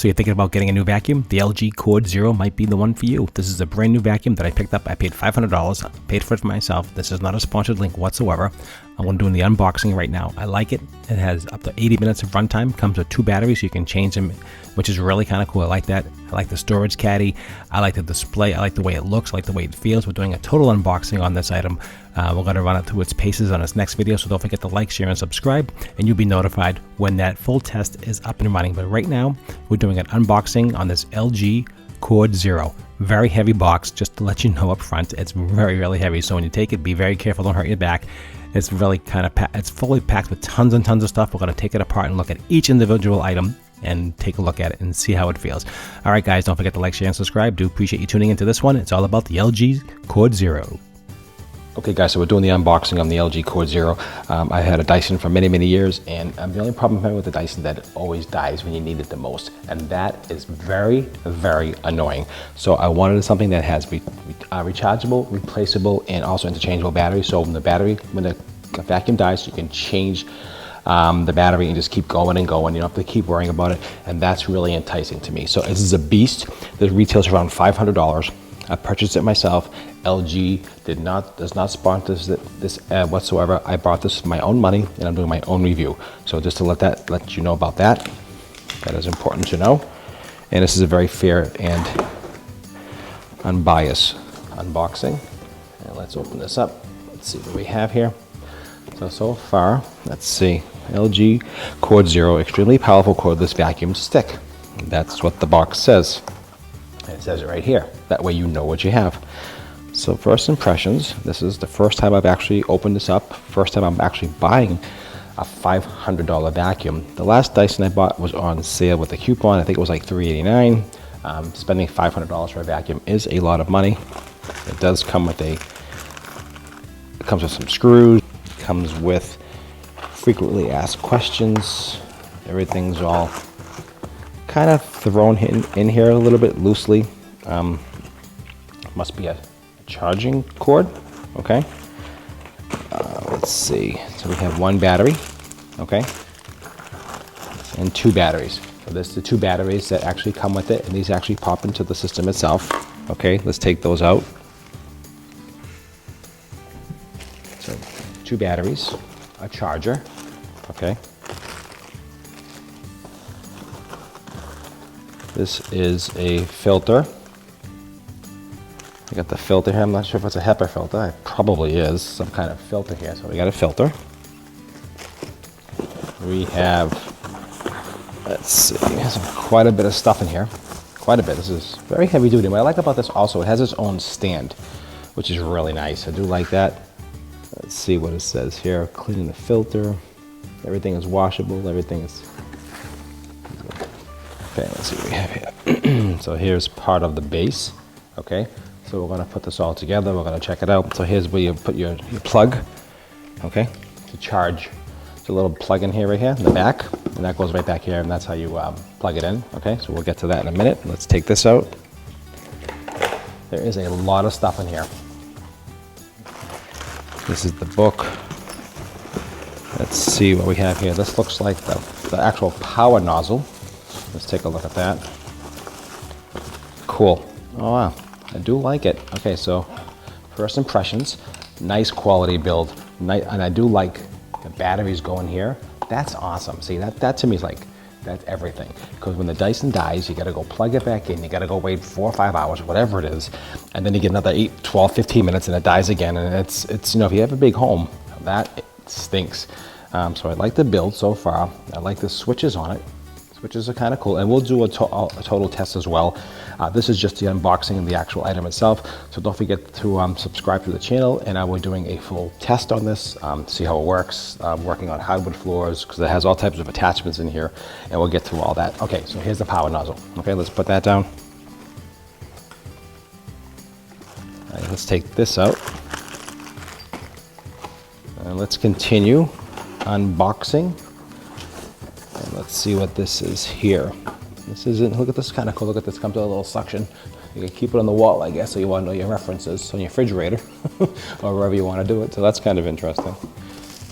So you're thinking about getting a new vacuum? The LG CordZero might be the one for you. This is a brand new vacuum that I picked up. I paid $500, paid for it for myself. This is not a sponsored link whatsoever. I'm doing the unboxing right now. I like it. It has up to 80 minutes of runtime. Comes with 2 batteries, so you can change them, which is really kind of cool. I like that. I like the storage caddy. I like the display. I like the way it looks. I like the way it feels. We're doing a total unboxing on this item. We're going to run it through its paces on its next video, so don't forget to like, share, and subscribe, and you'll be notified when that full test is up and running. But right now, we're doing an unboxing on this LG CordZero. Very heavy box, just to let you know up front. It's very, really heavy, so when you take it, be very careful, don't hurt your back. It's really kind of it's fully packed with tons and tons of stuff. We're going to take it apart and look at each individual item and take a look at it and see how it feels. All right, guys, don't forget to like, share, and subscribe. Do appreciate you tuning into this one. It's all about the LG CordZero. Okay, guys, so we're doing the unboxing on the LG CordZero. I had a Dyson for many, many years, and the only problem I have with the Dyson that it always dies when you need it the most, and that is very, very annoying. So I wanted something that has rechargeable, replaceable, and also interchangeable batteries. So when the vacuum dies, you can change the battery and just keep going and going. You don't have to keep worrying about it, and that's really enticing to me. So this is a beast. This retails around $500. I purchased it myself. LG does not sponsor this whatsoever. I bought this with my own money, and I'm doing my own review. So just to let you know about that. That is important to know. And this is a very fair and unbiased unboxing. And let's open this up. Let's see what we have here. So far, let's see. LG CordZero, extremely powerful cordless vacuum stick. That's what the box says. And it says it right here. That way you know what you have. So first impressions, this is the first time I've actually opened this up. First time I'm actually buying a $500 vacuum. The last Dyson I bought was on sale with a coupon. I think it was like $389. Spending $500 for a vacuum is a lot of money. It does come with some screws. It comes with frequently asked questions. Everything's all kind of thrown in here a little bit loosely. Must be a charging cord. Okay. Let's see. So we have 1 battery. Okay. And 2 batteries. So this is the 2 batteries that actually come with it, and these actually pop into the system itself. Okay. Let's take those out. So 2 batteries, a charger. Okay. This is a filter. I got the filter here. I'm not sure if it's a HEPA filter. It probably is some kind of filter here. So we got a filter. We have, let's see, there's quite a bit of stuff in here. Quite a bit. This is very heavy duty. What I like about this also, it has its own stand, which is really nice. I do like that. Let's see what it says here. Cleaning the filter. Everything is washable. Everything is... Okay, let's see what we have here. So here's part of the base. Okay, so we're going to put this all together. We're going to check it out. So here's where you put your plug. Okay, to charge. There's a little plug in here, right here in the back, and that goes right back here, and that's how you plug it in. Okay, so we'll get to that in a minute. Let's take this out. There is a lot of stuff in here. This is the book. Let's see what we have here. This looks like the actual power nozzle. Let's take a look at that. Cool. Oh wow, I do like it. Okay, so first impressions, nice quality build. And I do like the batteries going here. That's awesome. See, that to me is like, that's everything. Because when the Dyson dies, you gotta go plug it back in, you gotta go wait 4 or 5 hours, whatever it is, and then you get another 8, 12, 15 minutes and it dies again. And it's you know, if you have a big home, that stinks. So I like the build so far. I like the switches on it. Switches are kind of cool, and we'll do a total test as well. This is just the unboxing of the actual item itself, so don't forget to subscribe to the channel, and I will be doing a full test on this, see how it works. Working on hardwood floors, because it has all types of attachments in here, and we'll get through all that. Okay, so here's the power nozzle. Okay, let's put that down. All right, let's take this out, and let's continue unboxing. And let's see what this is here. This isn't, look at this, kind of cool. Look at this, comes with a little suction. You can keep it on the wall, I guess, so you want to know your references on your refrigerator or wherever you want to do it. So that's kind of interesting.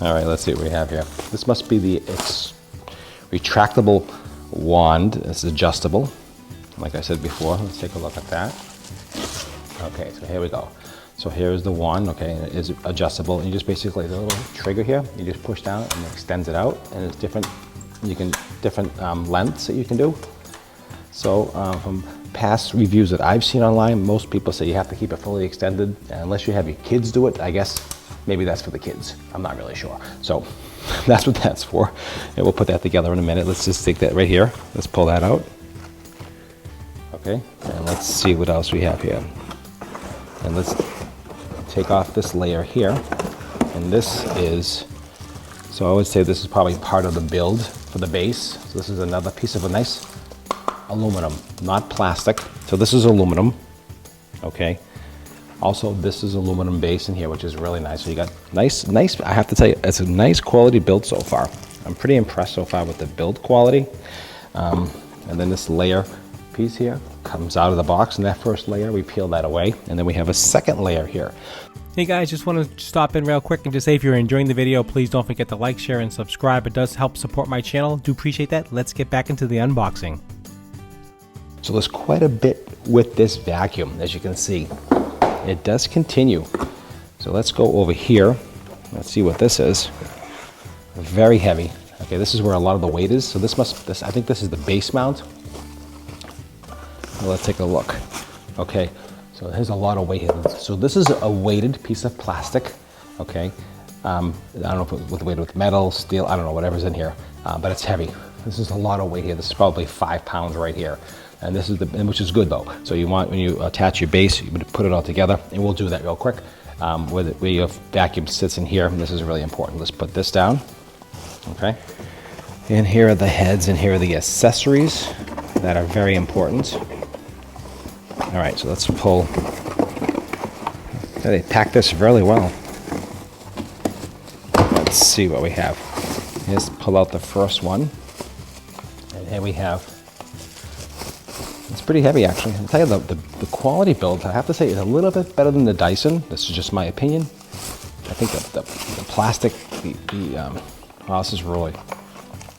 All right, let's see what we have here. This must be the retractable wand. It's adjustable. Like I said before, let's take a look at that. Okay, so here we go. So here's the wand, okay, and it is adjustable. And you just basically, the little trigger here, you just push down and it extends it out, and it's different, different lengths that you can do. So from past reviews that I've seen online, most people say you have to keep it fully extended, and unless you have your kids do it, I guess maybe that's for the kids. I'm not really sure. So that's what that's for. And we'll put that together in a minute. Let's just take that right here. Let's pull that out. Okay, and let's see what else we have here. And let's take off this layer here. And this is, so I would say this is probably part of the build for the base. So this is another piece of a nice aluminum, not plastic. So this is aluminum, okay. Also, this is aluminum base in here, which is really nice. So you got nice, I have to tell you, it's a nice quality build so far. I'm pretty impressed so far with the build quality. And then this layer piece here comes out of the box, and that first layer, we peel that away. And then we have a second layer here. Hey guys, just want to stop in real quick and just say if you're enjoying the video, please don't forget to like, share, and subscribe. It does help support my channel. Do appreciate that. Let's get back into the unboxing. So there's quite a bit with this vacuum, as you can see. It does continue. So let's go over here. Let's see what this is. Very heavy. Okay, this is where a lot of the weight is. So I think this is the base mount. Well, let's take a look. Okay, so there's a lot of weight here. So this is a weighted piece of plastic. Okay, I don't know if it's with metal, steel, I don't know, whatever's in here, but it's heavy. This is a lot of weight here. This is probably 5 pounds right here. And this is which is good though. So you want, when you attach your base, you put it all together, and we'll do that real quick. Where your vacuum sits in here, and this is really important. Let's put this down, okay? And here are the heads, and here are the accessories that are very important. All right, so let's pull. They packed this really well. Let's see what we have. Let's pull out the first one, and here we have. It's pretty heavy, actually. I'll tell you, the quality build, I have to say, is a little bit better than the Dyson. This is just my opinion. I think the plastic, wow, this is really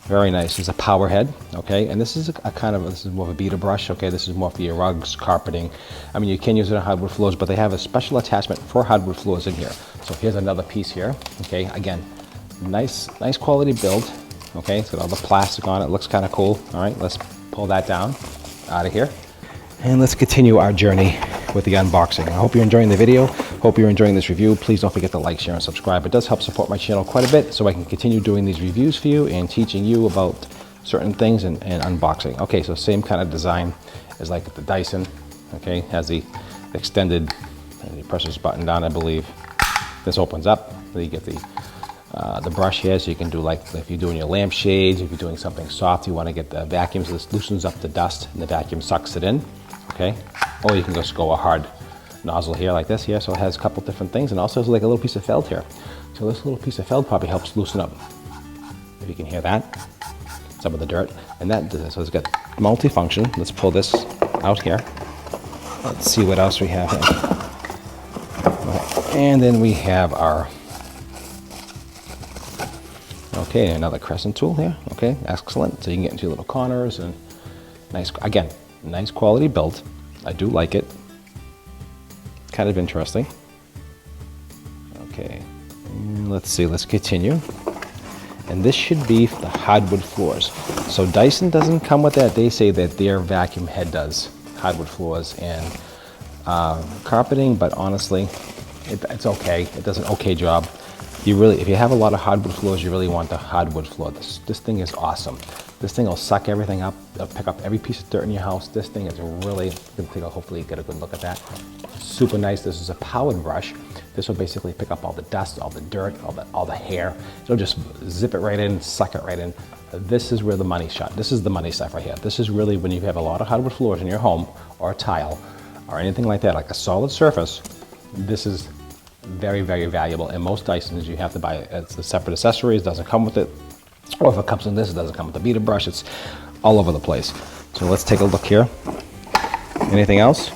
very nice. It's a power head, okay? And this is this is more of a beater brush, okay? This is more for your rugs, carpeting. I mean, you can use it on hardwood floors, but they have a special attachment for hardwood floors in here. So here's another piece here, okay? Again, nice quality build, okay? It's got all the plastic on it. Looks kind of cool. All right, let's pull that down out of here, and let's continue our journey with the unboxing. I hope you're enjoying the video. Hope you're enjoying this review. Please don't forget to like, share, and subscribe. It does help support my channel quite a bit, so I can continue doing these reviews for you and teaching you about certain things and unboxing. Okay, so same kind of design as like the Dyson. Okay, has the extended, and you press this button down, I believe. This opens up. Then you get the brush here, so you can do, like if you're doing your lampshades, if you're doing something soft, you want to get the vacuum, so this loosens up the dust and the vacuum sucks it in, okay? Or you can just go a hard nozzle here like this here, so it has a couple different things, and also has like a little piece of felt here. So this little piece of felt probably helps loosen up, if you can hear that, some of the dirt. And that, so it's got multi-function. Let's pull this out here. Let's see what else we have here. And then we have our, okay, another crescent tool here. Okay, excellent. So you can get into your little corners, and nice, again, nice quality build. I do like it. Kind of interesting. Okay, let's see, let's continue. And this should be the hardwood floors. So Dyson doesn't come with that. They say that their vacuum head does hardwood floors and carpeting, but honestly, it's okay. It does an okay job. You really, if you have a lot of hardwood floors, you really want the hardwood floor. This thing is awesome. This thing will suck everything up. It'll pick up every piece of dirt in your house. This thing is really, hopefully you get a good look at that. Super nice. This is a powered brush. This will basically pick up all the dust, all the dirt, all the hair. It'll just zip it right in, suck it right in. This is where the money's shot. This is the money stuff right here. This is really when you have a lot of hardwood floors in your home, or a tile, or anything like that, like a solid surface. This is very, very valuable. And most Dysons you have to buy it's the separate accessories, doesn't come with it. Or if it comes in this, it doesn't come with the beater brush. It's all over the place. So let's take a look here. Anything else?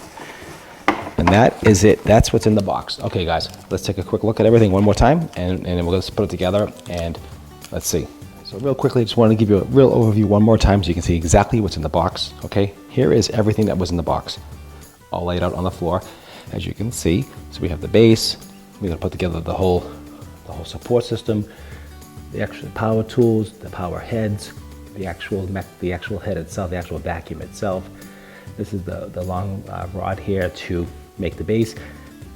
And that is it. That's what's in the box. Okay, guys, let's take a quick look at everything one more time, and then we'll just put it together, and let's see. So real quickly, I just wanted to give you a real overview one more time so you can see exactly what's in the box, okay? Here is everything that was in the box, all laid out on the floor, as you can see. So we have the base, we're gonna put together the whole support system, the actual power tools, the power heads, the actual head itself, the actual vacuum itself. This is the long rod here to make the base.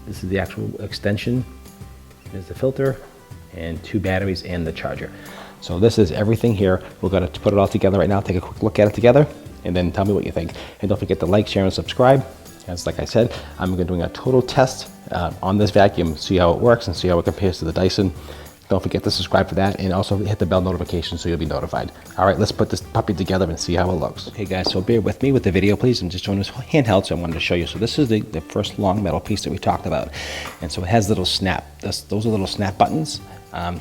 This is the actual extension. There's the filter and 2 batteries and the charger. So this is everything here. We're gonna put it all together right now, take a quick look at it together, and then tell me what you think. And don't forget to like, share, and subscribe. As like I said, I'm gonna be doing a total test on this vacuum, see how it works and see how it compares to the Dyson. Don't forget to subscribe for that, and also hit the bell notification so you'll be notified. All right, let's put this puppy together and see how it looks. Okay guys, so bear with me with the video, please. I'm just showing this handheld, so I wanted to show you. So this is the first long metal piece that we talked about. And so it has little snap, those are little snap buttons.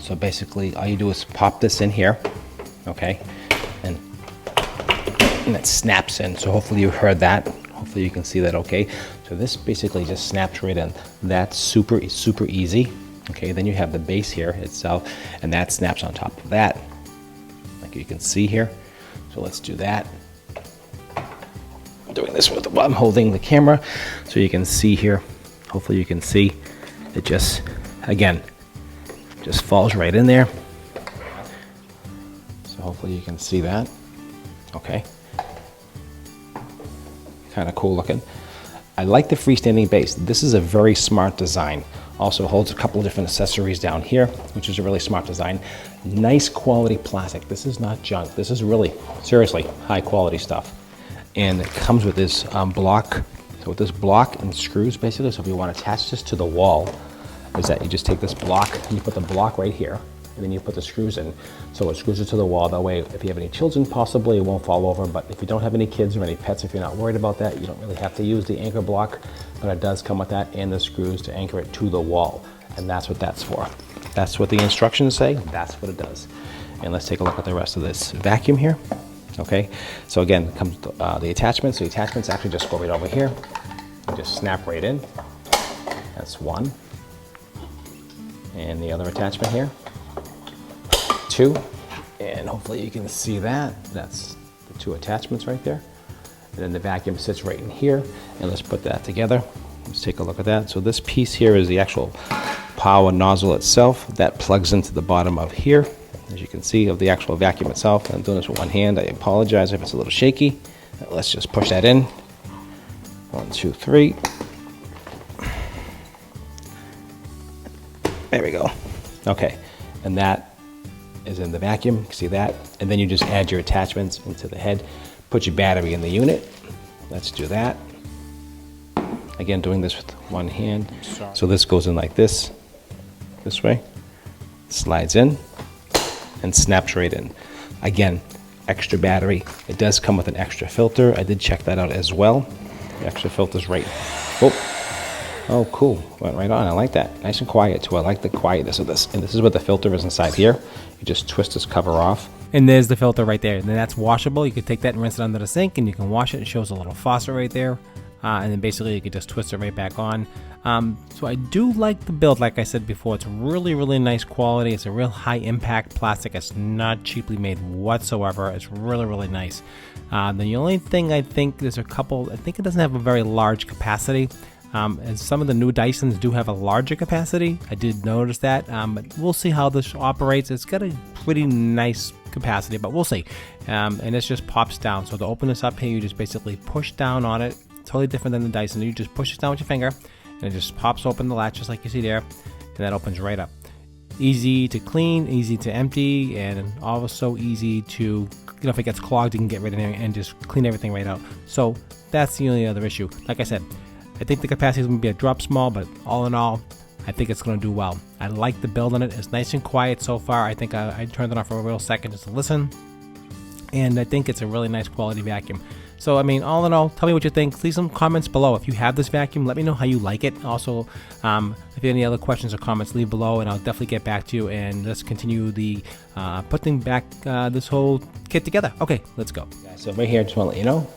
So basically all you do is pop this in here, okay? And it snaps in, so hopefully you heard that. Hopefully you can see that okay. So this basically just snaps right in. That's super easy. Okay, then you have the base here itself, and that snaps on top of that, like you can see here. So let's do that. I'm doing this while I'm holding the camera, so you can see here. Hopefully you can see it just, again, just falls right in there. So hopefully you can see that. Okay. Kind of cool looking. I like the freestanding base. This is a very smart design. Also holds a couple of different accessories down here, which is a really smart design. Nice quality plastic. This is not junk. This is really, seriously, high quality stuff. And it comes with this block. So with this block and screws, basically, so if you want to attach this to the wall, is that you just take this block and you put the block right here, and then you put the screws in. So it screws it to the wall. That way, if you have any children, possibly it won't fall over. But if you don't have any kids or any pets, if you're not worried about that, you don't really have to use the anchor block. But it does come with that and the screws to anchor it to the wall. And that's what that's for. That's what the instructions say. That's what it does. And let's take a look at the rest of this vacuum here. Okay. So again, comes the attachments. The attachments actually just go right over here and just snap right in. That's one. And the other attachment here. 2, and hopefully you can see that. That's the 2 attachments right there. And then the vacuum sits right in here, and let's put that together. Let's take a look at that. So this piece here is the actual power nozzle itself that plugs into the bottom of here, as you can see, of the actual vacuum itself. I'm doing this with one hand. I apologize if it's a little shaky. Let's just push that in. 1, 2, 3. There we go. Okay, and that is in the vacuum. You can see that. And then you just add your attachments into the head, put your battery in the unit. Let's do that. Again, doing this with one hand. So this goes in like this way, slides in and snaps right in. Again, extra battery. It does come with an extra filter. I did check that out as well. The extra filter's right. Oh, cool. Went right on. I like that. Nice and quiet too. I like the quietness of this. And this is what the filter is inside here. You just twist this cover off. And there's the filter right there. And then that's washable. You can take that and rinse it under the sink, and you can wash it. It shows a little faucet right there. And then basically you can just twist it right back on. So I do like the build. Like I said before, it's really nice quality. It's a real high impact plastic. It's not cheaply made whatsoever. It's really nice. The only thing I think there's a couple, I think it doesn't have a very large capacity. And some of the new Dysons do have a larger capacity. I did notice that, but we'll see how this operates. It's got a pretty nice capacity, but we'll see. And it just pops down. So to open this up here, you just basically push down on it. Totally different than the Dyson. You just push it down with your finger, and it just pops open the latch just like you see there, and that opens right up. Easy to clean, easy to empty, and also easy to, if it gets clogged, you can get rid of it and just clean everything right out. So that's the only other issue. Like I said, I think the capacity is going to be a drop small, but all in all, I think it's going to do well. I like the build on it. It's nice and quiet so far. I think I turned it on for a real second just to listen, and I think it's a really nice quality vacuum. So, I mean, all in all, tell me what you think. Leave some comments below. If you have this vacuum, let me know how you like it. Also, if you have any other questions or comments, leave below, and I'll definitely get back to you. And let's continue the putting back this whole kit together. Okay, let's go. So right here, I just want to let you know,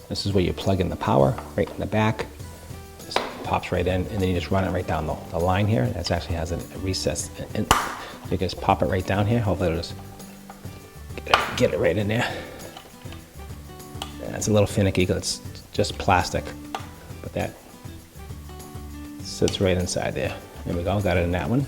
this is where you plug in the power, right in the back. Just pops right in, and then you just run it right down the line here. That actually has a recess. And you just pop it right down here. Hopefully it'll just Get it right in there. It's a little finicky because it's just plastic, but that sits right inside there. There we go, got it in that one.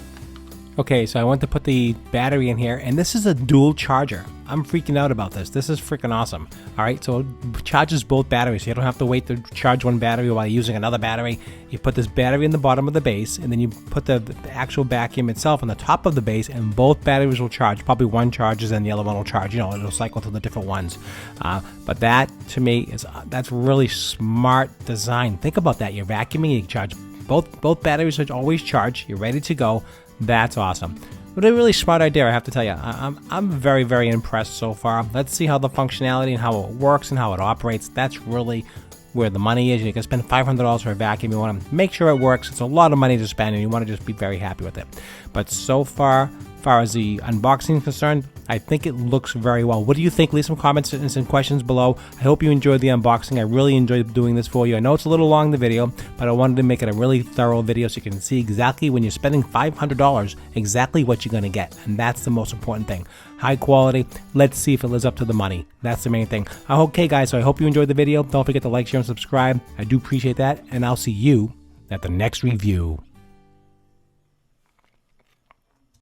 Okay, so I went to put the battery in here, and this is a dual charger. I'm freaking out about this. This is freaking awesome. All right, so it charges both batteries. So you don't have to wait to charge one battery while you're using another battery. You put this battery in the bottom of the base, and then you put the actual vacuum itself on the top of the base, and both batteries will charge. Probably one charges and the other one will charge. You know, it'll cycle through the different ones. But that, to me, that's really smart design. Think about that. You're vacuuming, you charge both batteries are always charged. You're ready to go. That's awesome. But a really smart idea, I have to tell you. I'm very, very impressed so far. Let's see how the functionality and how it works and how it operates. That's really where the money is. You can spend $500 for a vacuum. You want to make sure it works. It's a lot of money to spend, and you want to just be very happy with it. But so far as the unboxing is concerned, I think it looks very well. What do you think? Leave some comments and some questions below. I hope you enjoyed the unboxing. I really enjoyed doing this for you. I know it's a little long, the video, but I wanted to make it a really thorough video so you can see exactly when you're spending $500, exactly what you're going to get. And that's the most important thing. High quality. Let's see if it lives up to the money. That's the main thing. Okay, guys, so I hope you enjoyed the video. Don't forget to like, share, and subscribe. I do appreciate that, and I'll see you at the next review.